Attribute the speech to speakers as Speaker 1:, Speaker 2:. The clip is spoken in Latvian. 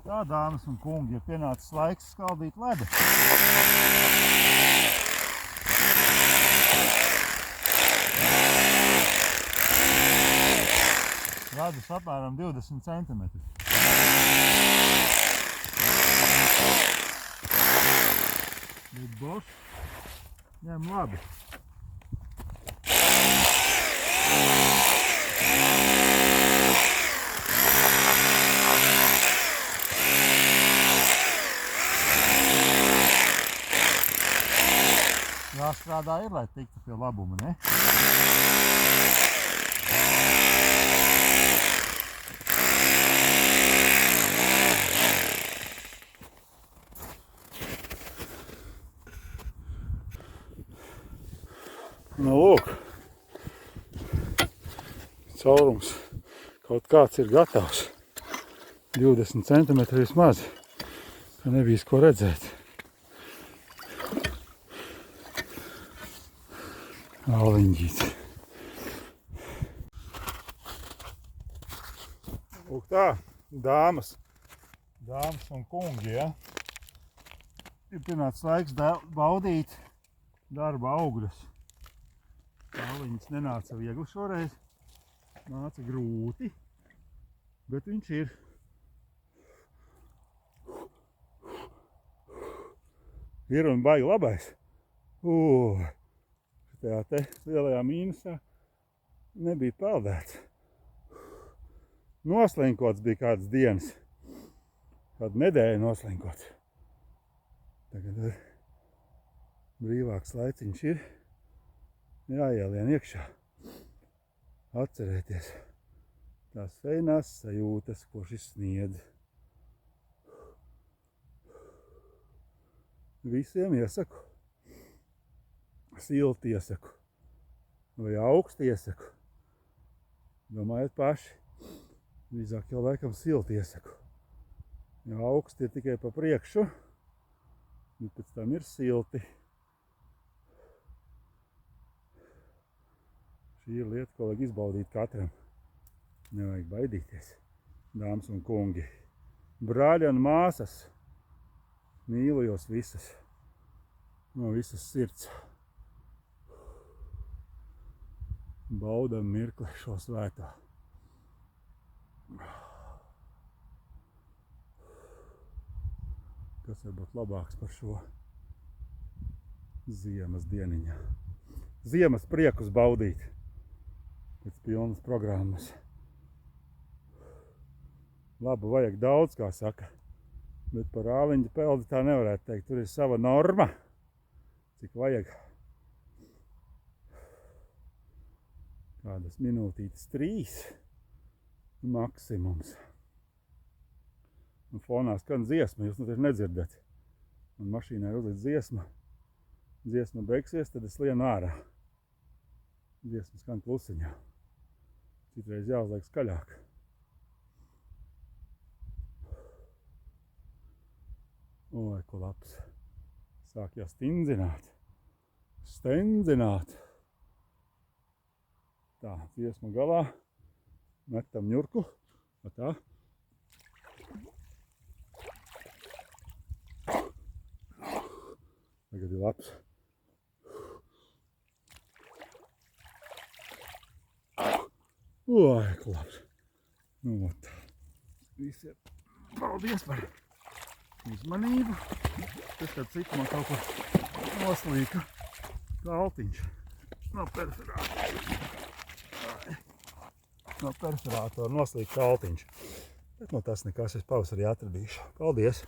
Speaker 1: Tā, dāmas un kungi, ir pienācis laiks skaldīt ledu. Ledus apmēram 20 centimetri. Big boss ņem labi. Jāstrādā ir, lai tiktu pie labuma, ne? Nu, lūk, caurums kaut kāds ir gatavs. 20 centimetri vismaz, ka nebijis ko redzēt. Aliņģīts. Lūk tā, dāmas un kungi, ja? Ir pienācis laiks baudīt darba augļus. Aliņģis nenāca viegli šoreiz, nāca grūti, bet viņš ir. Ir un baigi labais. Tajā te lielajā mīnusā nebija peldēts. Noslinkots bija kādas dienas. Kādu nedēļu noslinkots. Tagad brīvāks laiciņš ir. Jāielien iekšā. Atcerēties tās feinās sajūtas, ko šis sniedz. Visiem iesaku. Silti iesaku. Vai augsti iesaku. Domājiet paši. Drīzāk jau laikam silti iesaku. Jo augsti ir tikai pa priekšu. Bet pēc tam ir silti. Šī ir lieta, ko vajag izbaudīt katram. Nevajag baidīties. Dāmas un kungi. Brāļi un māsas. Mīlu jūs visas. No visas sirds. Baudam mirkli šo svēto. Kas var būt labāks par šo ziemas dieniņā. Ziemas priekus baudīt. Pēc pilnas programmas. Labu vajag daudz, kā saka. Bet par āliņģa peldi tā nevarētu teikt. Tur ir sava norma. Cik vajag. Kādas minūtītes 3. Maksimums. Un fonā skan dziesma, jūs taču nedzirdat. Un mašīnā ir uzlikt dziesma. Dziesma beigsies, tad es lienu ārā. Dziesma skan klusiņā. Citreiz jāuzliek skaļāk. Oi, ko labs. Sāk jau stindzināt. Stendzināt. Tā, dziesma galā. Metam ņurku. Tā. Tagad ir labs. Oi, ko labs. Nu, tā. Visiem paldies par uzmanību. Tas tad cik man kaut kur noslīka kaltiņš no perforātora. No perforātora noslīka kaltiņš. Bet no tas nekas, es pavasarī atradīšu. Paldies!